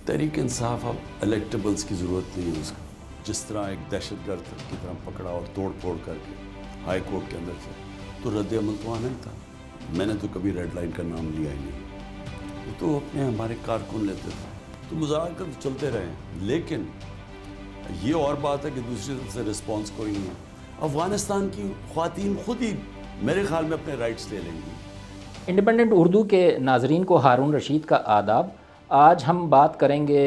تحریک انصاف اب الیکٹیبلز کی ضرورت نہیں ہے اس کا. جس طرح ایک دہشت گرد کی طرح پکڑا اور توڑ پھوڑ کر کے ہائی کورٹ کے اندر سے, تو رد عمل تو آنا ہی تھا. میں نے تو کبھی ریڈ لائن کا نام لیا ہی نہیں. وہ تو اپنے ہمارے کارکن لیتے تھے, تو مذاکرات تو چلتے رہے. لیکن یہ اور بات ہے کہ دوسری طرف سے رسپانس کوئی نہیں ہے. افغانستان کی خواتین خود ہی میرے خیال میں اپنے رائٹس لے لیں گی. انڈیپینڈنٹ اردو کے ناظرین کو ہارون رشید کا آداب. آج ہم بات کریں گے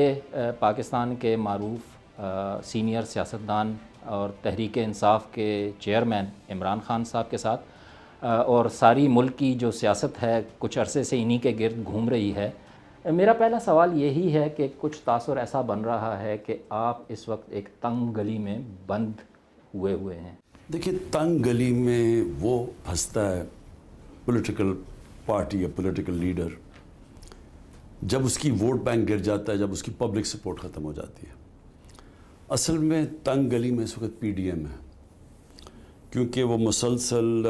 پاکستان کے معروف سینئر سیاستدان اور تحریک انصاف کے چیئرمین عمران خان صاحب کے ساتھ, اور ساری ملک کی جو سیاست ہے کچھ عرصے سے انہی کے گرد گھوم رہی ہے. میرا پہلا سوال یہی ہے کہ کچھ تاثر ایسا بن رہا ہے کہ آپ اس وقت ایک تنگ گلی میں بند ہوئے ہیں. دیکھیے, تنگ گلی میں وہ پھنستا ہے پولیٹیکل پارٹی یا پولیٹیکل لیڈر جب اس کی ووٹ بینک گر جاتا ہے, جب اس کی پبلک سپورٹ ختم ہو جاتی ہے. اصل میں تنگ گلی میں اس وقت پی ڈی ایم ہے, کیونکہ وہ مسلسل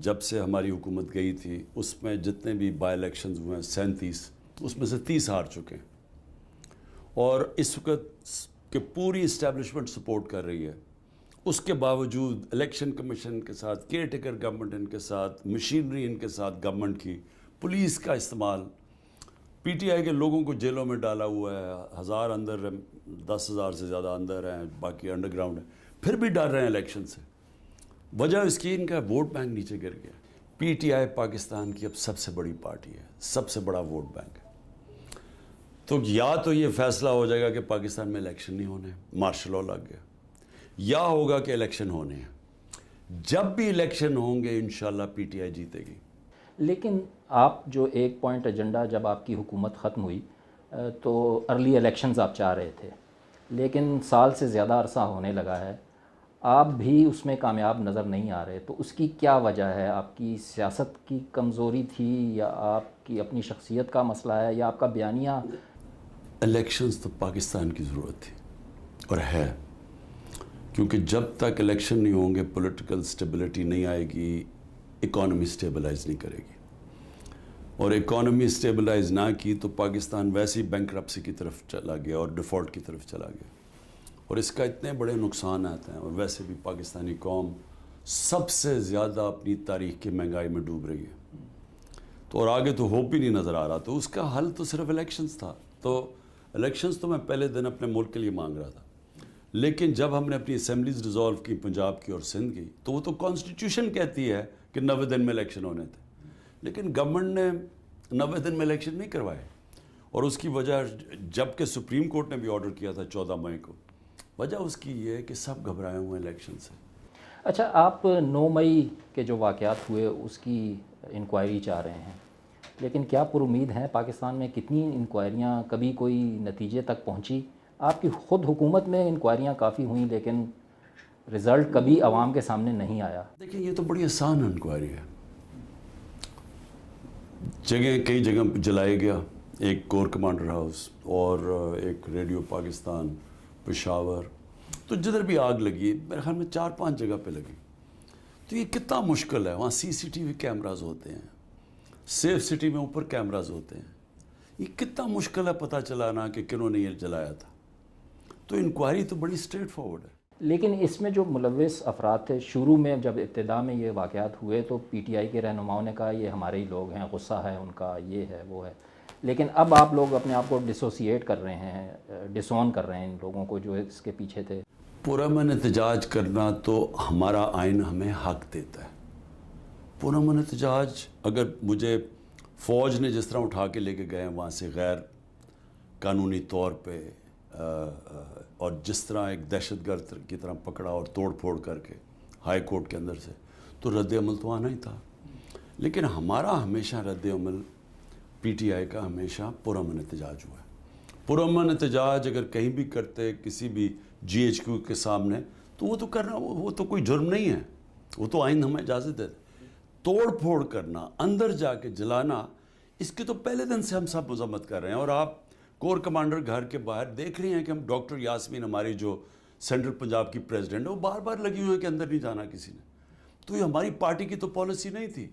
جب سے ہماری حکومت گئی تھی اس میں جتنے بھی بائی الیکشنز ہوئے ہیں 37, اس میں سے 30 ہار چکے ہیں. اور اس وقت کہ پوری اسٹیبلشمنٹ سپورٹ کر رہی ہے, اس کے باوجود الیکشن کمیشن کے ساتھ, کیئر ٹیکر گورنمنٹ ان کے ساتھ, مشینری ان کے ساتھ گورنمنٹ کی, پولیس کا استعمال, پی ٹی آئی کے لوگوں کو جیلوں میں ڈالا ہوا ہے. 1000 اندر, 10,000 سے زیادہ اندر ہیں, باقی انڈر گراؤنڈ ہیں, پھر بھی ڈر رہے ہیں الیکشن سے. وجہ اس کی ان کا ووٹ بینک نیچے گر گیا. پی ٹی آئی پاکستان کی اب سب سے بڑی پارٹی ہے, سب سے بڑا ووٹ بینک ہے. تو یا تو یہ فیصلہ ہو جائے گا کہ پاکستان میں الیکشن نہیں ہونے, مارشل لاء لگ گیا, یا ہوگا کہ الیکشن ہونے ہیں. جب بھی الیکشن ہوں گے انشاءاللہ پی ٹی آئی جیتے گی. لیکن آپ جو ایک پوائنٹ ایجنڈا, جب آپ کی حکومت ختم ہوئی تو ارلی الیکشنز آپ چاہ رہے تھے, لیکن سال سے زیادہ عرصہ ہونے لگا ہے, آپ بھی اس میں کامیاب نظر نہیں آ رہے. تو اس کی کیا وجہ ہے؟ آپ کی سیاست کی کمزوری تھی, یا آپ کی اپنی شخصیت کا مسئلہ ہے, یا آپ کا بیانیہ؟ الیکشنز تو پاکستان کی ضرورت تھی اور ہے, کیونکہ جب تک الیکشن نہیں ہوں گے پولیٹیکل سٹیبلٹی نہیں آئے گی, اکانومی سٹیبلائز نہیں کرے گی. اور اکانومی سٹیبلائز نہ کی تو پاکستان ویسی بینکرپسی کی طرف چلا گیا اور ڈیفالٹ کی طرف چلا گیا. اور اس کا اتنے بڑے نقصانات ہیں, اور ویسے بھی پاکستانی قوم سب سے زیادہ اپنی تاریخ کی مہنگائی میں ڈوب رہی ہے. تو اور آگے تو ہوپ ہی نہیں نظر آ رہا. تو اس کا حل تو صرف الیکشنز تھا. تو الیکشنز تو میں پہلے دن اپنے ملک کے لیے مانگ رہا تھا, لیکن جب ہم نے اپنی اسمبلیز ڈیزالو کی, پنجاب کی اور سندھ کی, تو وہ تو کانسٹیٹیوشن کہتی ہے کہ 90 دن میں الیکشن ہونے تھے, لیکن گورنمنٹ نے 90 دن میں الیکشن نہیں کروائے. اور اس کی وجہ, جب کہ سپریم کورٹ نے بھی آرڈر کیا تھا 14 مئی کو, وجہ اس کی یہ ہے کہ سب گھبرائے ہوئے ہیں الیکشن سے. اچھا, آپ 9 مئی کے جو واقعات ہوئے اس کی انکوائری چاہ رہے ہیں, لیکن کیا پر امید ہیں پاکستان میں؟ کتنی انکوائریاں, کبھی کوئی نتیجے تک پہنچی؟ آپ کی خود حکومت میں انکوائریاں کافی ہوئیں, لیکن رزلٹ کبھی عوام کے سامنے نہیں آیا. دیکھیں, یہ تو بڑی آسان انکوائری ہے. کئی جگہ جلائے گیا, ایک کور کمانڈر ہاؤس اور ایک ریڈیو پاکستان پشاور, تو جدھر بھی آگ لگی میرے خیال میں 4-5 جگہ پہ لگی. تو یہ کتنا مشکل ہے, وہاں سی سی ٹی وی کیمراز ہوتے ہیں, سیف سٹی میں اوپر کیمراز ہوتے ہیں, یہ کتنا مشکل ہے پتہ چلانا کہ کنہوں نے یہ جلایا تھا. تو انکوائری تو بڑی اسٹریٹ فارورڈ ہے. لیکن اس میں جو ملوث افراد تھے, شروع میں جب ابتدا میں یہ واقعات ہوئے تو پی ٹی آئی کے رہنماؤں نے کہا یہ ہمارے ہی لوگ ہیں, غصہ ہے ان کا, یہ ہے وہ ہے. لیکن اب آپ لوگ اپنے آپ کو ڈسوسیٹ کر رہے ہیں, ڈسون کر رہے ہیں ان لوگوں کو جو اس کے پیچھے تھے. پرامن احتجاج کرنا تو ہمارا آئین ہمیں حق دیتا ہے. پرامن احتجاج, اگر مجھے فوج نے جس طرح اٹھا کے لے کے گئے وہاں سے غیر قانونی طور پہ, اور جس طرح ایک دہشت گرد کی طرح پکڑا اور توڑ پھوڑ کر کے ہائی کورٹ کے اندر سے, تو رد عمل تو آنا ہی تھا. لیکن ہمارا ہمیشہ رد عمل, پی ٹی آئی کا ہمیشہ پرامن احتجاج ہوا ہے. پرامن احتجاج اگر کہیں بھی کرتے کسی بھی جی ایچ کیو کے سامنے, تو وہ تو کرنا, وہ تو کوئی جرم نہیں ہے, وہ تو آئین ہمیں اجازت دیتے. توڑ پھوڑ کرنا, اندر جا کے جلانا, اس کے تو پہلے دن سے ہم سب مذمت کر رہے ہیں. اور آپ کور کمانڈر گھر کے باہر دیکھ رہے ہیں کہ ہم ڈاکٹر یاسمین, ہماری جو سینٹرل پنجاب کی پریزیڈنٹ ہے, وہ بار بار لگی ہوئی ہیں کہ اندر نہیں جانا کسی نے. تو یہ ہماری پارٹی کی تو پالیسی نہیں تھی.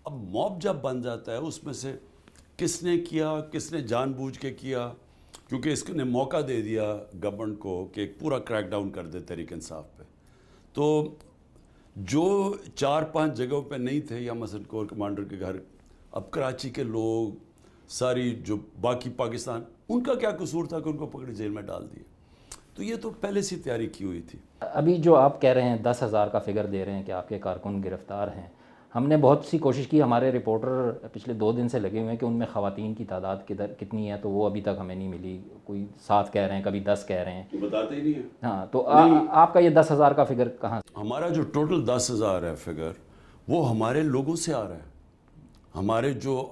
اب موب جب بن جاتا ہے, اس میں سے کس نے کیا, کس نے جان بوجھ کے کیا, کیونکہ اس نے موقع دے دیا گورنمنٹ کو کہ ایک پورا کریک ڈاؤن کر دے تحریک انصاف پہ. تو جو 4-5 جگہوں پہ نہیں تھے یا مثلا کور کمانڈر کے گھر، اب کراچی کے لوگ ساری جو باقی پاکستان، ان کا کیا قصور تھا کہ ان کو پکڑ جیل میں ڈال دیے؟ تو یہ تو پہلے سے تیاری کی ہوئی تھی. ابھی جو آپ کہہ رہے ہیں 10,000 کا فگر دے رہے ہیں کہ آپ کے کارکن گرفتار ہیں، ہم نے بہت سی کوشش کی، ہمارے رپورٹر پچھلے 2 دن سے لگے ہوئے ہیں کہ ان میں خواتین کی تعداد کتنی ہے، تو وہ ابھی تک ہمیں نہیں ملی. کوئی 7 کہہ رہے ہیں، کبھی 10 کہہ رہے ہیں. بتاتے ہی نہیں ہیں. ہاں، تو آپ کا یہ 10,000 کا فگر کہاں سے؟ ہمارا جو ٹوٹل 10,000 ہے فگر، وہ ہمارے لوگوں سے آ رہا ہے. ہمارے جو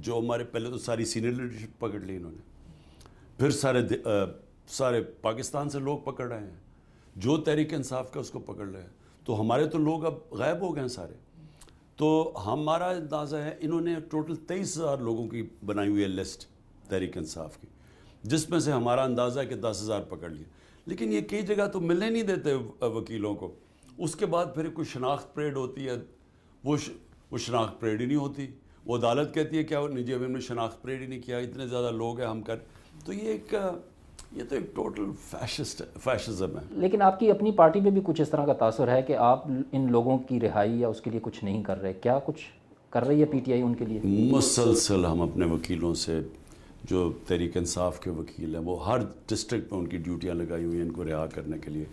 ہمارے پہلے تو ساری سینئر لیڈرشپ پکڑ لی انہوں نے، پھر سارے پاکستان سے لوگ پکڑ رہے ہیں، جو تحریک انصاف کا اس کو پکڑ رہے ہیں. تو ہمارے تو لوگ اب غائب ہو گئے ہیں سارے. تو ہمارا اندازہ ہے انہوں نے ٹوٹل 23,000 لوگوں کی بنائی ہوئی ہے لسٹ تحریک انصاف کی، جس میں سے ہمارا اندازہ ہے کہ 10,000 پکڑ لیے. لیکن یہ کئی جگہ تو ملنے نہیں دیتے وکیلوں کو. اس کے بعد پھر کوئی شناخت پریڈ ہوتی ہے، وہ شناخت پریڈ ہی نہیں ہوتی. وہ عدالت کہتی ہے کیا جی ہم نے شناخت پریڈ ہی نہیں کیا، اتنے زیادہ لوگ ہیں ہم کر. تو یہ تو ایک ٹوٹل فیشزم ہے. لیکن آپ کی اپنی پارٹی پہ بھی کچھ اس طرح کا تاثر ہے کہ آپ ان لوگوں کی رہائی یا اس کے لیے کچھ نہیں کر رہے. کیا کچھ کر رہی ہے پی ٹی آئی ان کے لیے؟ مسلسل ہم اپنے وکیلوں سے، جو تحریک انصاف کے وکیل ہیں، وہ ہر ڈسٹرکٹ میں ان کی ڈیوٹیاں لگائی ہوئی ہیں ان کو رہا کرنے کے لیے.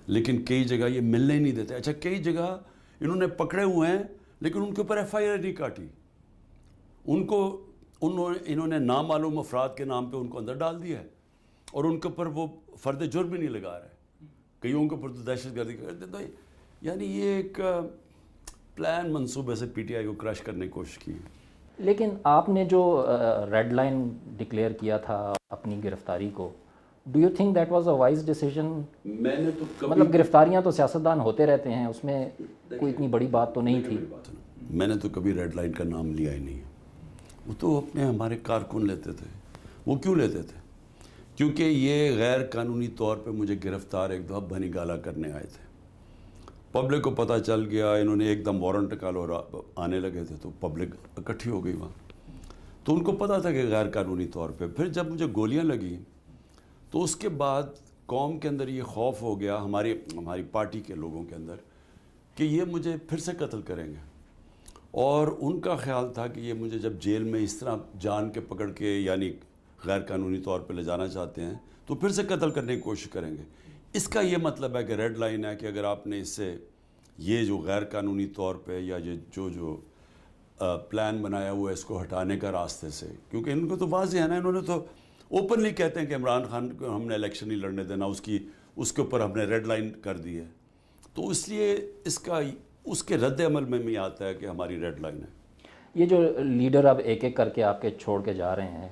لیکن کئی جگہ یہ ملنے ہی نہیں دیتے. اچھا، کئی جگہ انہوں نے پکڑے ہوئے ہیں لیکن ان کے اوپر FIR نہیں کاٹی. انہوں نے نامعلوم افراد کے نام پہ ان کو اندر ڈال دیا ہے اور ان کے اوپر وہ فرد جرم بھی نہیں لگا رہے. کئیوں کے اوپر تو دہشت گردی کرتے. تو یعنی یہ ایک پلان منصوبے سے پی ٹی آئی کو کرش کرنے کی کوشش کی. لیکن آپ نے جو ریڈ لائن ڈکلیئر کیا تھا اپنی گرفتاری کو، do you think that was a wise decision? میں نے تو مطلب گرفتاریاں تو سیاستدان ہوتے رہتے ہیں، اس میں کوئی اتنی بڑی بات تو نہیں تھی. میں نے تو کبھی ریڈ لائن کا نام لیا ہی نہیں. وہ تو اپنے ہمارے کارکن لیتے تھے. وہ کیوں لیتے تھے؟ کیونکہ یہ غیر قانونی طور پہ مجھے گرفتار ایک دفعہ بنی گالا کرنے آئے تھے. پبلک کو پتہ چل گیا، انہوں نے ایک دم وارنٹ نکالو اور آنے لگے تھے، تو پبلک اکٹھی ہو گئی وہاں. تو ان کو پتہ تھا کہ غیر قانونی طور پہ. پھر جب مجھے گولیاں لگیں تو اس کے بعد قوم کے اندر یہ خوف ہو گیا، ہماری پارٹی کے لوگوں کے اندر، کہ یہ مجھے پھر سے قتل کریں گے. اور ان کا خیال تھا کہ یہ مجھے جب جیل میں اس طرح جان کے پکڑ کے یعنی غیر قانونی طور پہ لے جانا چاہتے ہیں تو پھر سے قتل کرنے کی کوشش کریں گے. اس کا یہ مطلب ہے کہ ریڈ لائن ہے کہ اگر آپ نے اس سے یہ جو غیر قانونی طور پہ یا یہ جو پلان بنایا ہوا ہے اس کو ہٹانے کا راستے سے، کیونکہ ان کو تو واضح ہے نا، انہوں نے تو اوپنلی کہتے ہیں کہ عمران خان کو ہم نے الیکشن نہیں لڑنے دینا، اس کے اوپر ہم نے ریڈ لائن کر دی ہے. تو اس لیے اس کے رد عمل میں بھی آتا ہے کہ ہماری ریڈ لائن ہے. یہ جو لیڈر اب ایک ایک کر کے آپ کے چھوڑ کے جا رہے ہیں،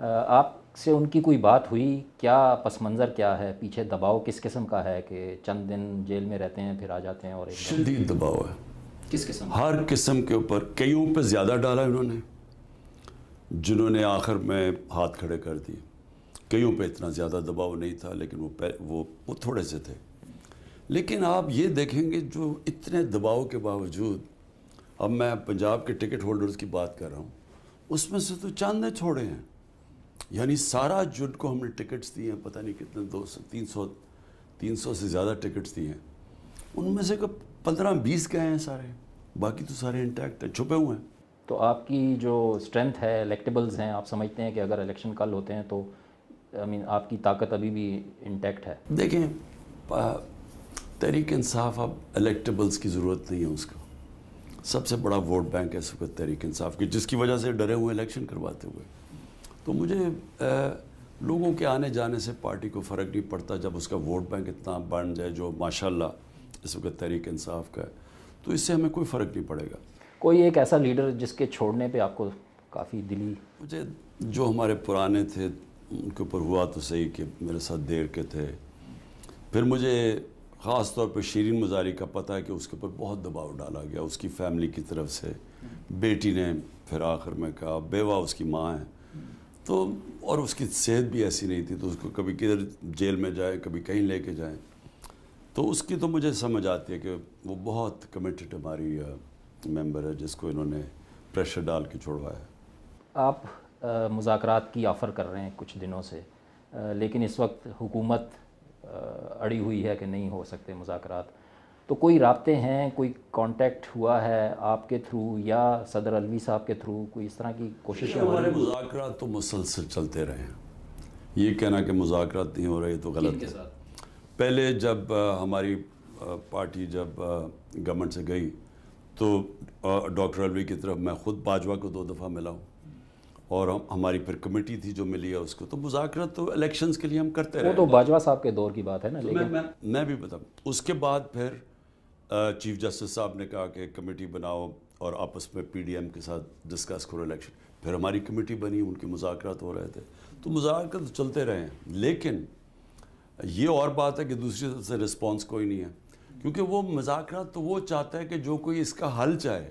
آپ سے ان کی کوئی بات ہوئی؟ کیا پس منظر کیا ہے؟ پیچھے دباؤ کس قسم کا ہے کہ چند دن جیل میں رہتے ہیں پھر آ جاتے ہیں؟ اور شدید دباؤ ہے. کس قسم؟ ہر قسم کے اوپر. کئیوں پہ زیادہ ڈالا انہوں نے، جنہوں نے آخر میں ہاتھ کھڑے کر دیے. کئیوں پہ اتنا زیادہ دباؤ نہیں تھا لیکن وہ تھوڑے سے تھے. لیکن آپ یہ دیکھیں گے جو اتنے دباؤ کے باوجود، اب میں پنجاب کے ٹکٹ ہولڈرز کی بات کر رہا ہوں، اس میں سے تو چاند نے چھوڑے ہیں. یعنی سارا جن کو ہم نے ٹکٹس دیے ہیں، پتہ نہیں کتنے 300 سے زیادہ ٹکٹس دیے ہیں، ان میں سے 15-20 گئے ہیں سارے، باقی تو سارے انٹیکٹ ہیں، چھپے ہوئے ہیں. تو آپ کی جو اسٹرینتھ ہے، الیکٹیبلز ہیں، آپ سمجھتے ہیں کہ اگر الیکشن کل ہوتے ہیں تو آپ کی طاقت ابھی بھی انٹیکٹ ہے؟ دیکھیں، تحریک انصاف اب الیکٹیبلز کی ضرورت نہیں ہے. اس کو سب سے بڑا ووٹ بینک ہے اس وقت تحریک انصاف کی، جس کی وجہ سے ڈرے ہوئے الیکشن کرواتے ہوئے. تو مجھے لوگوں کے آنے جانے سے پارٹی کو فرق نہیں پڑتا جب اس کا ووٹ بینک اتنا بڑھ جائے جو ماشاءاللہ اس وقت تحریک انصاف کا ہے، تو اس سے ہمیں کوئی فرق نہیں پڑے گا. کوئی ایک ایسا لیڈر جس کے چھوڑنے پہ آپ کو کافی دلی؟ مجھے جو ہمارے پرانے تھے ان کے اوپر ہوا تو صحیح کہ میرے ساتھ دیر کے تھے. پھر مجھے خاص طور پہ شیرین مزاری کا پتہ ہے کہ اس کے اوپر بہت دباؤ ڈالا گیا اس کی فیملی کی طرف سے. بیٹی نے پھر آخر میں کہا، بیوہ اس کی ماں ہے، تو اور اس کی صحت بھی ایسی نہیں تھی، تو اس کو کبھی کدھر جیل میں جائے کبھی کہیں لے کے جائیں. تو اس کی تو مجھے سمجھ آتی ہے کہ وہ بہت کمیٹڈ ہماری ممبر ہے جس کو انہوں نے پریشر ڈال کے چھوڑوایا. آپ مذاکرات کی آفر کر رہے ہیں کچھ دنوں سے، لیکن اس وقت حکومت اڑی ہوئی ہے کہ نہیں ہو سکتے مذاکرات. تو کوئی رابطے ہیں، کوئی کانٹیکٹ ہوا ہے آپ کے تھرو یا صدر علوی صاحب کے تھرو، کوئی اس طرح کی کوششیں ہو رہی ہیں؟ ہمارے مذاکرات تو مسلسل چلتے رہے ہیں. یہ کہنا کہ مذاکرات نہیں ہو رہے تو غلط ہے. پہلے جب ہماری پارٹی جب گورنمنٹ سے گئی تو ڈاکٹر علوی کی طرف میں خود باجوہ کو 2 دفعہ ملا ہوں، اور ہماری پھر کمیٹی تھی جو ملی ہے اس کو. تو مذاکرات تو الیکشنز کے لیے ہم کرتے رہے. وہ تو باجوہ صاحب کے دور کی بات ہے نا. لیکن میں بھی بتاؤں، اس کے بعد پھر چیف جسٹس صاحب نے کہا کہ کمیٹی بناؤ اور آپس میں پی ڈی ایم کے ساتھ ڈسکس کرو الیکشن. پھر ہماری کمیٹی بنی، ان کے مذاکرات ہو رہے تھے. تو مذاکرات تو چلتے رہے ہیں، لیکن یہ اور بات ہے کہ دوسری طرف سے رسپانس کوئی نہیں ہے، کیونکہ وہ مذاکرات تو وہ چاہتا ہے کہ جو کوئی اس کا حل چاہے.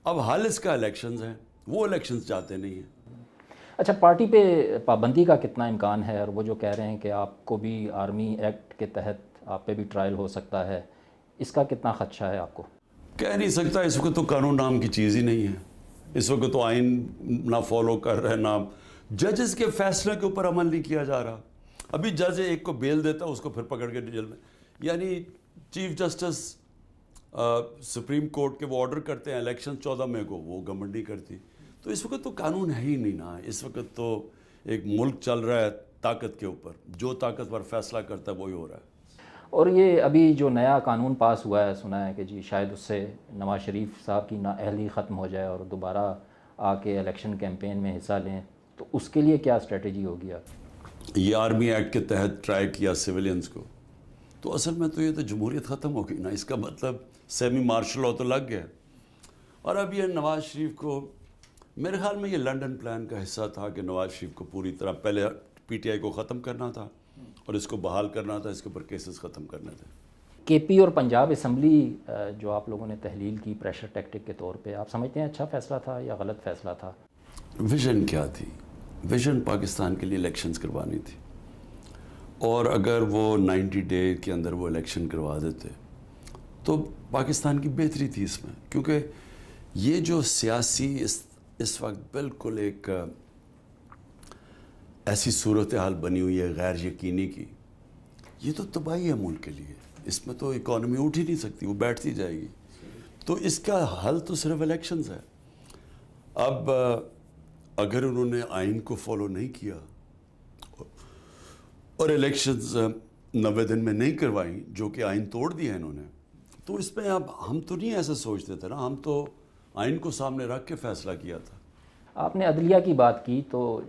اب حل اس کا الیکشنز ہیں، وہ الیکشنز چاہتے نہیں ہیں. اچھا، پارٹی پہ پابندی کا کتنا امکان ہے؟ اور وہ جو کہہ رہے ہیں کہ آپ کو بھی آرمی ایکٹ کے تحت آپ پہ بھی ٹرائل ہو سکتا ہے، اس کا کتنا خدشہ ہے آپ کو؟ کہہ نہیں سکتا. اس وقت تو قانون نام کی چیز ہی نہیں ہے. اس وقت تو آئین نہ فالو کر رہے، نہ ججز کے فیصلے کے اوپر عمل نہیں کیا جا رہا. ابھی جج ایک کو بیل دیتا اس کو پھر پکڑ کے جیل میں. یعنی چیف جسٹس سپریم کورٹ کے وہ آرڈر کرتے ہیں الیکشن 14 مئی کو، وہ گورنمنٹ نہیں کرتی. تو اس وقت تو قانون ہے ہی نہیں نا. اس وقت تو ایک ملک چل رہا ہے طاقت کے اوپر، جو طاقتور فیصلہ کرتا ہے وہی ہو رہا ہے. اور یہ ابھی جو نیا قانون پاس ہوا ہے، سنا ہے کہ جی شاید اس سے نواز شریف صاحب کی نااہلی ختم ہو جائے اور دوبارہ آ کے الیکشن کیمپین میں حصہ لیں، تو اس کے لیے کیا اسٹریٹجی ہوگی آپ؟ یہ آرمی ایکٹ کے تحت ٹرائی کیا سویلینز کو، تو اصل میں تو یہ تو جمہوریت ختم ہو گئی نا. اس کا مطلب سیمی مارشل لاء تو لگ گیا. اور اب یہ نواز شریف کو، میرے خیال میں یہ لنڈن پلان کا حصہ تھا کہ نواز شریف کو پوری طرح پہلے پی ٹی آئی کو ختم کرنا تھا اور اس کو بحال کرنا تھا، اس کے اوپر کیسز ختم کرنے تھے. کے پی اور پنجاب اسمبلی جو آپ لوگوں نے تحلیل کی پریشر ٹیکٹک کے طور پہ، آپ سمجھتے ہیں اچھا فیصلہ تھا یا غلط فیصلہ تھا؟ ویژن کیا تھی؟ ویژن پاکستان کے لیے الیکشنز کروانی تھی، اور اگر وہ 90 ڈے کے اندر وہ الیکشن کروا دیتے تو پاکستان کی بہتری تھی اس میں. کیونکہ یہ جو سیاسی اس وقت بالکل ایک ایسی صورتحال بنی ہوئی ہے غیر یقینی کی، یہ تو تباہی ہے ملک کے لیے. اس میں تو اکانومی اٹھ ہی نہیں سکتی، وہ بیٹھتی جائے گی. تو اس کا حل تو صرف الیکشنز ہے. اب اگر انہوں نے آئین کو فالو نہیں کیا اور الیکشنز 90 دن میں نہیں کروائیں، جو کہ آئین توڑ دیا انہوں نے، تو اس میں اب ہم تو نہیں ایسا سوچتے تھے نا. ہم تو آئین کو سامنے رکھ کے فیصلہ کیا تھا. آپ نے عدلیہ کی بات کی، تو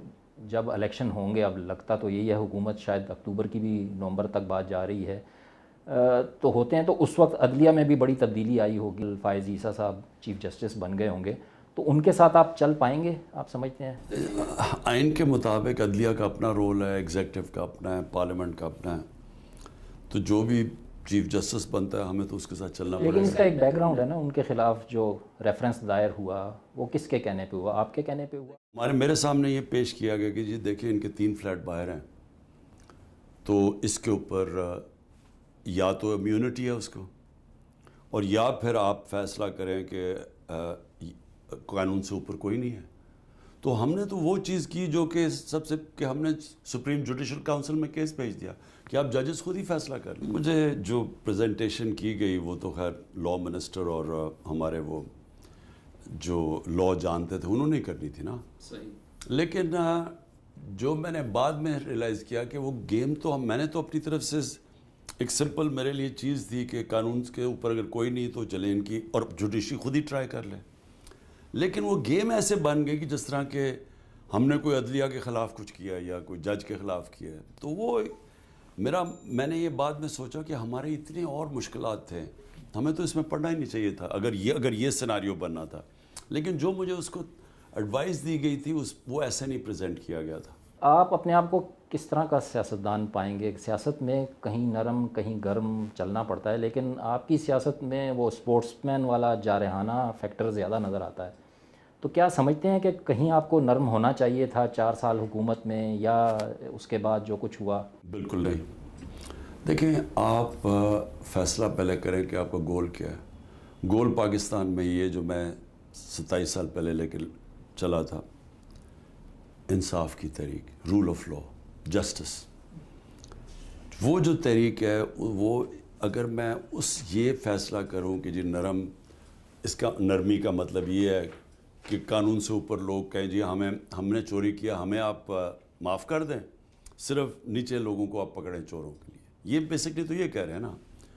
جب الیکشن ہوں گے، اب لگتا تو یہی ہے حکومت شاید اکتوبر کی بھی نومبر تک بات جا رہی ہے، تو ہوتے ہیں تو اس وقت عدلیہ میں بھی بڑی تبدیلی آئی ہوگی. فائز عیسیٰ صاحب چیف جسٹس بن گئے ہوں گے، تو ان کے ساتھ آپ چل پائیں گے، آپ سمجھتے ہیں؟ آئین کے مطابق عدلیہ کا اپنا رول ہے، ایگزیکٹو کا اپنا ہے، پارلیمنٹ کا اپنا ہے. تو جو بھی چیف جسٹس بنتا ہے ہمیں تو اس کے ساتھ چلنا پڑے گا. لیکن اس کا ایک بیک گراؤنڈ ہے نا، ان کے خلاف جو ریفرنس دائر ہوا وہ کس کے کہنے پہ ہوا؟ آپ کے کہنے پہ ہوا؟ میرے سامنے یہ پیش کیا گیا کہ جی دیکھیں ان کے 3 فلیٹ باہر ہیں، تو اس کے اوپر یا تو امیونٹی ہے اس کو، اور یا پھر آپ فیصلہ کریں کہ قانون سے اوپر کوئی نہیں ہے. تو ہم نے تو وہ چیز کی جو کہ سب سے، کہ ہم نے سپریم جوڈیشل کاؤنسل میں کیس بھیج دیا کہ آپ ججز خود ہی فیصلہ کر لیں. مجھے جو پریزنٹیشن کی گئی وہ تو خیر لاء منسٹر اور ہمارے وہ جو لاء جانتے تھے انہوں نے کرنی تھی نا. صحیح. لیکن جو میں نے بعد میں ریلائز کیا کہ وہ گیم تو میں نے تو اپنی طرف سے ایک سمپل میرے لیے چیز تھی کہ قانون کے اوپر اگر کوئی نہیں تو چلے ان کی، اور جوڈیشری خود ہی ٹرائی کر لے. لیکن وہ گیم ایسے بن گئی کہ جس طرح کہ ہم نے کوئی عدلیہ کے خلاف کچھ کیا یا کوئی جج کے خلاف کیا ہے. تو وہ میں نے یہ بعد میں سوچا کہ ہمارے اتنے اور مشکلات تھے، ہمیں تو اس میں پڑھنا ہی نہیں چاہیے تھا اگر یہ سیناریو بننا تھا. لیکن جو مجھے اس کو ایڈوائز دی گئی تھی وہ ایسے نہیں پریزنٹ کیا گیا تھا. آپ اپنے آپ کو کس طرح کا سیاستدان پائیں گے؟ سیاست میں کہیں نرم کہیں گرم چلنا پڑتا ہے، لیکن آپ کی سیاست میں وہ اسپورٹس مین والا جارحانہ فیکٹر زیادہ نظر آتا ہے. تو کیا سمجھتے ہیں کہ کہیں آپ کو نرم ہونا چاہیے تھا 4 سال حکومت میں، یا اس کے بعد جو کچھ ہوا؟ بالکل نہیں. دیکھیں، آپ فیصلہ پہلے کریں کہ آپ کا گول کیا ہے. گول پاکستان میں یہ جو میں 27 سال پہلے لے کے چلا تھا انصاف کی تحریک، رول آف لا، جسٹس، وہ جو تحریک ہے وہ اگر میں یہ فیصلہ کروں کہ جی اس کا نرمی کا مطلب یہ ہے کہ قانون سے اوپر لوگ کہیں جی ہم نے چوری کیا، ہمیں آپ معاف کر دیں، صرف نیچے لوگوں کو آپ پکڑیں چوروں کے لیے، یہ بیسکلی تو یہ کہہ رہے ہیں نا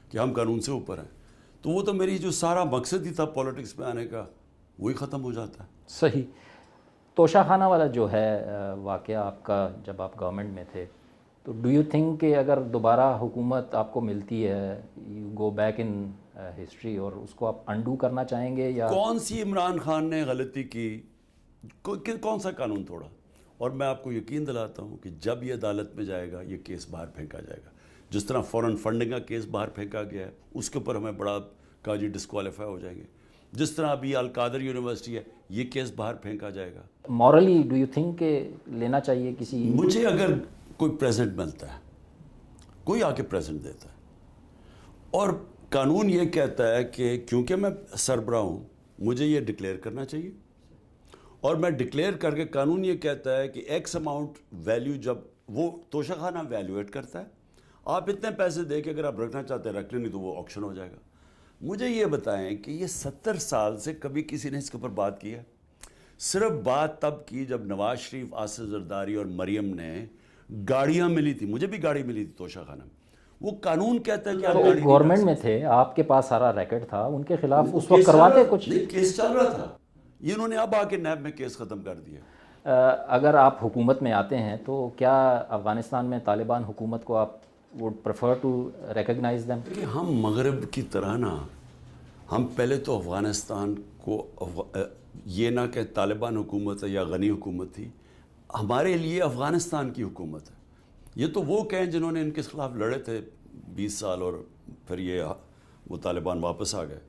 کہ ہم قانون سے اوپر ہیں، تو وہ تو میری جو سارا مقصد ہی تھا پولیٹکس میں آنے کا وہی ختم ہو جاتا ہے۔ صحیح۔ توشہ خانہ والا جو ہے واقعہ آپ کا جب آپ گورنمنٹ میں تھے، تو ڈو یو تھنک کہ اگر دوبارہ حکومت آپ کو ملتی ہے، you go back in history اور اس کو آپ انڈو کرنا چاہیں گے، یا کون سی عمران خان نے غلطی کی، کون سا قانون توڑا؟ اور میں آپ کو یقین دلاتا ہوں کہ جب یہ عدالت میں جائے گا یہ کیس باہر پھینکا جائے گا، جس طرح فورن فنڈنگ کا کیس باہر پھینکا گیا ہے اس کے اوپر ہمیں بڑا کہا جی ڈسکوالیفائی ہو جائیں گے، جس طرح ابھی القادر یونیورسٹی ہے یہ کیس باہر پھینکا جائے گا۔ مورلی ڈو یو تھنک کہ لینا چاہیے کسی؟ مجھے اگر کوئی پریزنٹ ملتا ہے، کوئی آ کے پریزنٹ دیتا ہے، اور قانون یہ کہتا ہے کہ کیونکہ میں سربراہ ہوں مجھے یہ ڈکلیئر کرنا چاہیے، اور میں ڈکلیئر کر کے قانون یہ کہتا ہے کہ ایکس اماؤنٹ ویلیو، جب وہ توشہ خانہ ویلیویٹ کرتا ہے، آپ اتنے پیسے دے کے اگر آپ رکھنا چاہتے ہیں رکھ لیں، نہیں تو وہ آکشن ہو جائے گا۔ مجھے یہ بتائیں کہ یہ 70 سال سے کبھی کسی نے اس کے اوپر بات کی ہے؟ صرف بات تب کی جب نواز شریف، آصف زرداری اور مریم نے گاڑیاں ملی تھی، مجھے بھی گاڑی ملی تھی توشہ خانہ میں، وہ قانون کہتا ہے کہ آپ گاڑی نہیں گورنمنٹ میں تھے، آپ کے پاس سارا ریکٹ تھا، ان کے خلاف اس وقت کرواتے کچھ؟ نہیں، کیس چل رہا تھا، یہ انہوں نے اب آ کے نیب میں کیس ختم کر دیا۔ اگر آپ حکومت میں آتے ہیں تو کیا افغانستان میں طالبان حکومت کو آپ would prefer to recognize them؟ کہ ہم مغرب کی طرح نا، ہم پہلے تو افغانستان کو یہ نہ کہ طالبان حکومت ہے یا غنی حکومت تھی، ہمارے لیے افغانستان کی حکومت ہے۔ یہ تو وہ کہیں جنہوں نے ان کے خلاف لڑے تھے 20 سال اور پھر وہ طالبان واپس آ گئے۔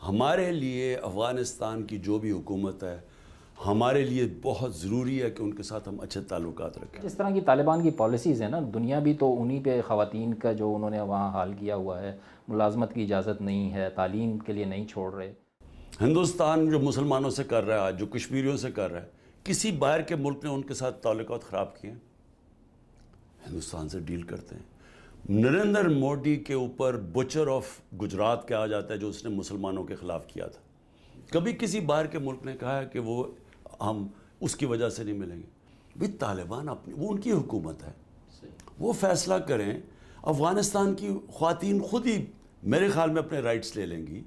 ہمارے لیے افغانستان کی جو بھی حکومت ہے ہمارے لیے بہت ضروری ہے کہ ان کے ساتھ ہم اچھے تعلقات رکھیں۔ جس طرح کی طالبان کی پالیسیز ہیں نا، دنیا بھی تو انہی پہ خواتین کا جو انہوں نے وہاں حال کیا ہوا ہے، ملازمت کی اجازت نہیں ہے، تعلیم کے لیے نہیں چھوڑ رہے۔ ہندوستان جو مسلمانوں سے کر رہا ہے آج، جو کشمیریوں سے کر رہا ہے، کسی باہر کے ملک نے ان کے ساتھ تعلقات خراب کیے ہیں؟ ہندوستان سے ڈیل کرتے ہیں۔ نریندر مودی کے اوپر بچر آف گجرات کہا جاتا ہے جو اس نے مسلمانوں کے خلاف کیا تھا، کبھی کسی باہر کے ملک نے کہا ہے کہ وہ ہم اس کی وجہ سے نہیں ملیں گے؟ بھی طالبان وہ ان کی حکومت ہے، وہ فیصلہ کریں۔ افغانستان کی خواتین خود ہی میرے خیال میں اپنے رائٹس لے لیں گی،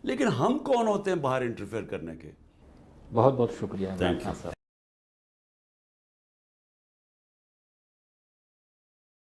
لیکن ہم کون ہوتے ہیں باہر انٹرفیئر کرنے کے؟ بہت بہت شکریہ۔ Thank you.